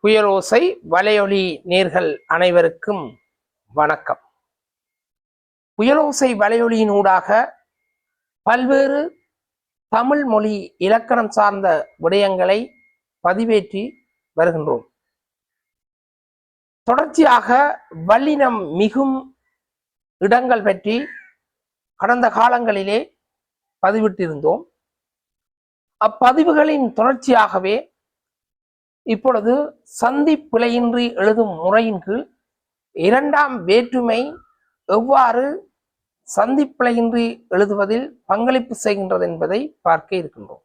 புயலோசை வலையொலி நேர்கள் அனைவருக்கும் வணக்கம். புயலோசை வலையொலியின் ஊடாக பல்வேறு தமிழ் மொழி இலக்கணம் சார்ந்த விடயங்களை பதிவேற்றி வருகின்றோம். தொடர்ச்சியாக வல்லினம் மிகும் இடங்கள் பற்றி கடந்த காலங்களிலே பதிவிட்டிருந்தோம். அப்பதிவுகளின் தொடர்ச்சியாகவே இப்பொழுது சந்தி பிழையின்றி எழுதும் முறையின் கீழ் இரண்டாம் வேற்றுமை எவ்வாறு சந்தி பிழையின்றி எழுதுவதில் பங்களிப்பு செய்கின்றது என்பதை பார்க்க இருக்கின்றோம்.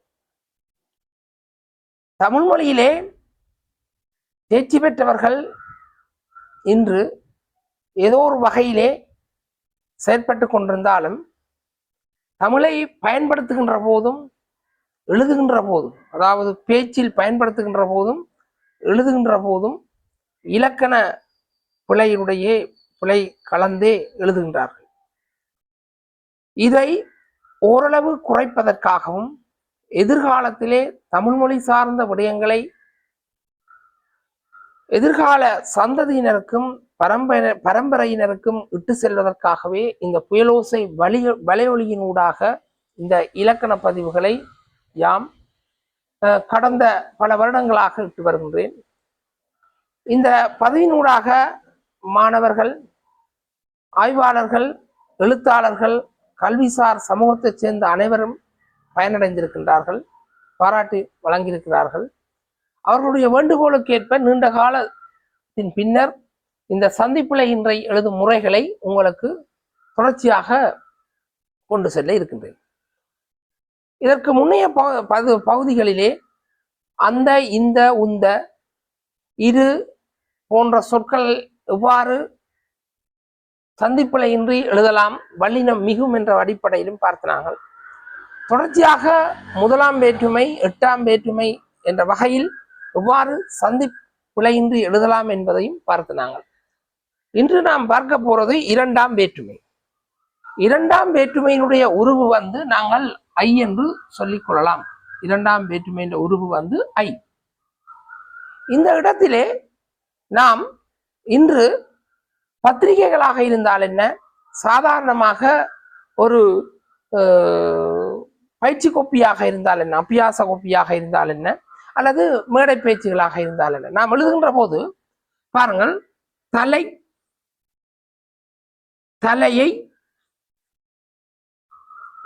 தமிழ் மொழியிலே தேர்ச்சி பெற்றவர்கள் இன்று ஏதோ ஒரு வகையிலே செயற்பட்டு கொண்டிருந்தாலும் தமிழை பயன்படுத்துகின்ற போதும் எழுதுகின்ற போதும், அதாவது பேச்சில் பயன்படுத்துகின்ற போதும் எழுதுகின்ற போதும் இலக்கண பிழை கலந்தே எழுதுகின்றார்கள். இதை ஓரளவு குறைப்பதற்காகவும் எதிர்காலத்திலே தமிழ் மொழி சார்ந்த விடயங்களை எதிர்கால சந்ததியினருக்கும் பரம்பரையினருக்கும் இட்டு செல்வதற்காகவே இந்த புயலோசை வலையொலியினூடாக இந்த இலக்கண பதிவுகளை யாம் கடந்த பல வருடங்களாக இட்டு வருகின்றேன். இந்த பதிவினூடாக மாணவர்கள், ஆய்வாளர்கள், எழுத்தாளர்கள், கல்விசார் சமூகத்தைச் சேர்ந்த அனைவரும் பயனடைந்திருக்கின்றார்கள், பாராட்டி வழங்கியிருக்கிறார்கள். அவர்களுடைய வேண்டுகோளுக்கேற்ப நீண்ட காலத்தின் பின்னர் இந்த சந்திப்பிழை இன்றை எழுதும் முறைகளை உங்களுக்கு தொடர்ச்சியாக கொண்டு செல்ல இருக்கின்றேன். இதற்கு முன்னைய பகுதிகளிலே அந்த, இந்த, உந்த, இரு போன்ற சொற்கள் எவ்வாறு சந்திப்பிழையின்றி எழுதலாம், வல்லினம் மிகும் என்ற அடிப்படையிலும் பார்த்தார்கள். தொடர்ச்சியாக முதலாம் வேற்றுமை, எட்டாம் வேற்றுமை என்ற வகையில் எவ்வாறு சந்திப்பிழையின்றி எழுதலாம் என்பதையும் பார்த்தார்கள். இன்று நாம் பார்க்க போறது இரண்டாம் வேற்றுமை. இரண்டாம் வேற்றுமையினுடைய உருவு நாங்கள் ஐ என்று சொல்லிக் கொள்ளலாம். இரண்டாம் வேற்றுமையின் உருவு ஐ. இந்த இடத்திலே நாம் இன்று பத்திரிகைகளாக இருந்தால் என்ன, சாதாரணமாக ஒரு பயிற்சி கோப்பியாக இருந்தால் என்ன, அபியாச கோப்பியாக இருந்தால் என்ன, அல்லது மேடை பேச்சுகளாக இருந்தால் என்ன, நாம் எழுதுகின்ற போது பாருங்கள், தலையை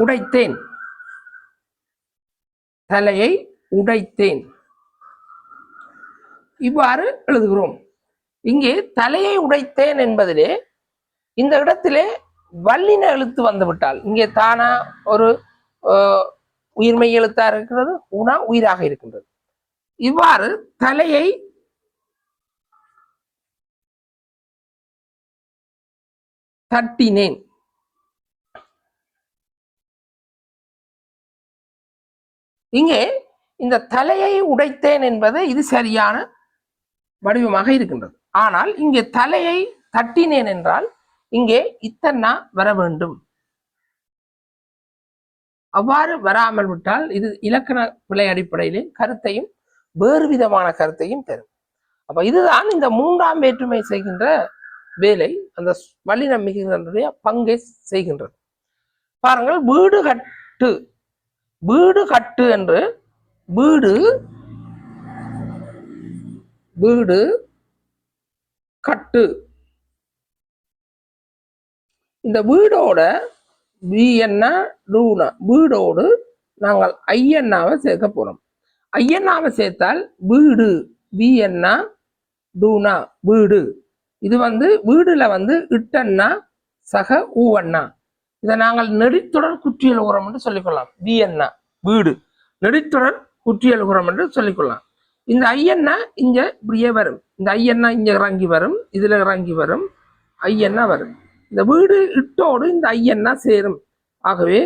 உடைத்தேன், தலையை உடைத்தேன், இவ்வாறு எழுதுகிறோம். இங்கே தலையை உடைத்தேன் என்பதிலே இந்த இடத்திலே வல்லின எழுத்து வந்துவிட்டால், இங்கே தானா ஒரு உயிர்மெய் எழுத்தா இருக்கிறது, உணா உயிராக இருக்கின்றது. இவ்வாறு தலையை தட்டினேன், இங்கே இந்த தலையை உடைத்தேன் என்பது இது சரியான வடிவமாக இருக்கின்றது. ஆனால் இங்கே தலையை தட்டினேன் என்றால் இங்கே இத்தன்னா வர வேண்டும். அவ்வாறு வராமல் விட்டால் இது இலக்கண பிழை அடிப்படையிலே கருத்தையும் வேறு விதமான கருத்தையும் தரும். அப்ப இதுதான் இந்த மூன்றாம் வேற்றுமை செய்கின்ற வேலை, அந்த வல்லினம் மிகுகின்ற பங்கை செய்கின்றது. பாருங்கள், வீடு கட்டு, வீடு கட்டு என்று வீடு கட்டு, இந்த வீடோட வீடோடு நாங்கள் ஐயன்னாவை சேர்க்க போறோம். ஐயன்னாவை சேர்த்தால் வீடு, வியன்னா டூனா வீடு. இது வீடுல இட்டன்னா சக ஊவண்ணா. இதை நாங்கள் நெடித்தொடர் குற்றியல் உரம் என்று சொல்லிக்கொள்ளலாம். வியன்னா வீடு, நெடித்தொடர் குற்றியல் உரம் என்று சொல்லிக்கொள்ளலாம். இந்த ஐயன்னா இங்க இப்படியே வரும், இந்த ஐயன்னா இங்க இறங்கி வரும், இதுல இறங்கி வரும், ஐயன்னா வரும். இந்த வீடு இட்டோடு இந்த ஐயன்னா சேரும். ஆகவே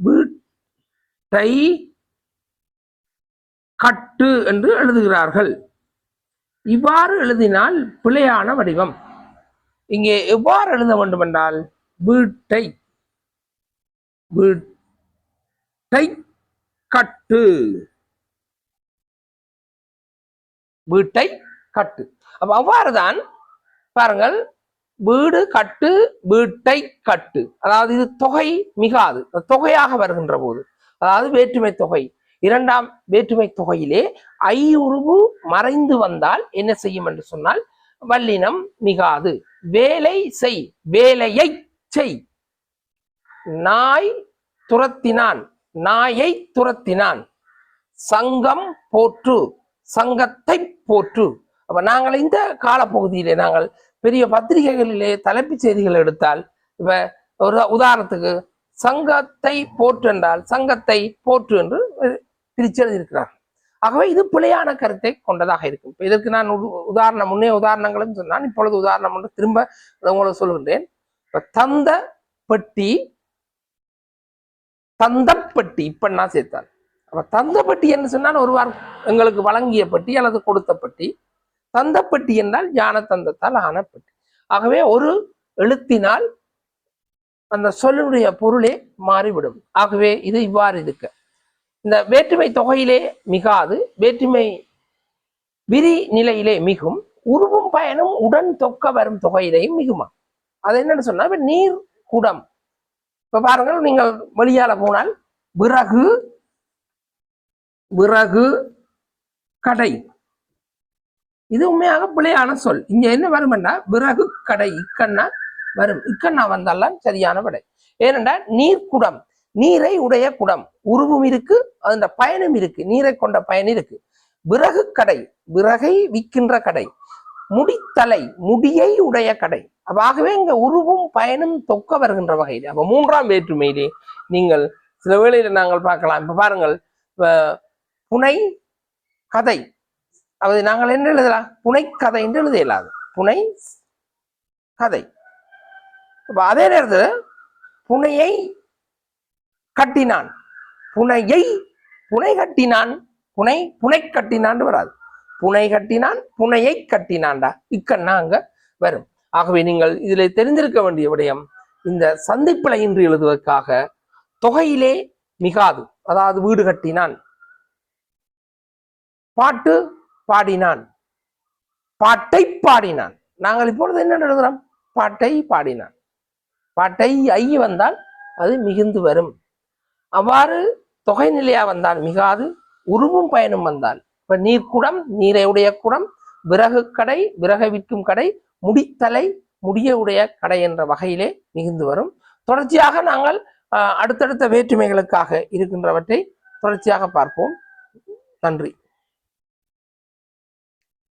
வீட்டை கட்டு என்று எழுதுகிறார்கள். இவ்வாறு எழுதினால் பிழையான வடிவம். இங்கே எவ்வாறு எழுத வேண்டும் என்றால் வீட்டை கட்டு, வீட்டை கட்டு. அப்ப அவ்வாறுதான் பாருங்கள், வீடு கட்டு, வீட்டை கட்டு. அதாவது இது தொகை மிகாது, தொகையாக வருகின்ற போது, அதாவது வேற்றுமை தொகை, இரண்டாம் வேற்றுமை தொகையிலே ஐ உருவு மறைந்து வந்தால் என்ன செய்யும் என்று சொன்னால் வல்லினம் மிகாது. வேலை செய், வேலையை செய். நாய் துரத்தினான், நாயை துரத்தினான். சங்கம் போற்று, சங்கத்தை போற்று. அப்ப நாங்கள் இந்த காலப்பகுதியிலே நாங்கள் பெரிய பத்திரிகைகளிலே தலைப்புச் செய்திகள் எடுத்தால், இப்ப ஒரு உதாரணத்துக்கு சங்கத்தை போற்று என்றால் சங்கத்தை போற்று என்று பிரிச்சு எழுதியிருக்கிறார். ஆகவே இது பிழையான கருத்தை கொண்டதாக இருக்கும். இதற்கு நான் உதாரணம், முன்னே உதாரணங்களும் சொன்னான், இப்பொழுது உதாரணம் ஒன்று திரும்ப உங்களுக்கு சொல்கின்றேன். தந்த பெட்டி, தந்தப்பட்டி இப்ப நான் சேர்த்தால், அப்ப தந்தப்பட்டி என்று சொன்னால் ஒருவர் எங்களுக்கு வழங்கிய பட்டி அல்லது கொடுத்த பட்டி. தந்தப்பட்டி என்றால் ஞான தந்தத்தால் ஆன பட்டி. ஆகவே ஒரு எழுத்தினால் அந்த சொல்லுடைய பொருளே மாறிவிடும். ஆகவே இது இவ்வாறு இருக்க, இந்த வேற்றுமை தொகையிலே மிகாது, வேற்றுமை விரி நிலையிலே மிகும், உருவும் பயனும் உடன் தொக்க வரும் தொகையிலேயும் மிகுமா. அது என்னன்னு சொன்னா, இப்ப நீர் குடம். இப்ப பாருங்கள், நீங்கள் வெளியால போனால் விறகு, விறகு கடை, இது உண்மையாக பிழையான சொல். இங்க என்ன வரும்னா விறகு கடை, இக்கண்ணா வரும். இக்கண்ணா வந்தால்தான் சரியான விடை. ஏனென்றால் நீர் குடம், நீரை உடைய குடம், உருவும் இருக்கு, அந்த பயனும் இருக்கு, நீரை கொண்ட பயன் இருக்கு. விறகு கடை, விறகை விற்கின்ற கடை. முடித்தலை, முடியை உடைய கடை. ஆகவே இங்க உருவும் பயனும் தொக்க வருகின்ற வகையில், அப்ப மூன்றாம் வேற்றுமையிலே நீங்கள் சில வேளையில நாங்கள் பார்க்கலாம். இப்ப பாருங்கள், புனை கதை, அது நாங்கள் என்ன எழுதலாம், புனை கதை என்று எழுத இயலாது, புனை கதை. அதே நேரத்தில் புனையை கட்டினான், புனையை புனை கட்டினான், புனை புனை கட்டினான் வராது, புனை கட்டினான், புனையை கட்டினான்டா, இக்கண்ணா அங்க வரும். ஆகவே நீங்கள் இதில் தெரிந்திருக்க வேண்டிய விடயம், இந்த சந்திப்பிழை இன்றி எழுதுவதற்காக தொகையிலே மிகாது, அதாவது வீடு கட்டினான், பாட்டு பாடினான், பாட்டை பாடினான். நாங்கள் இப்பொழுது என்ன எழுதுகிறோம், பாட்டை பாடினான். பாட்டை ஐ வந்தால் அது மிகுந்து வரும். அவ்வாறு தொகை நிலையா வந்தால் மிகாது, உருவும் பயனும் வந்தால், இப்ப நீர்க்குடம், நீரை உடைய குடம், விறகு கடை, விறகை விற்கும் கடை, முடித்தலை, முடிய உடைய கடை என்ற வகையிலே மிகுந்து வரும். தொடர்ச்சியாக நாங்கள் அடுத்தடுத்த வேற்றுமைகளுக்காக இருக்கின்றவற்றை தொடர்ச்சியாக பார்ப்போம். நன்றி.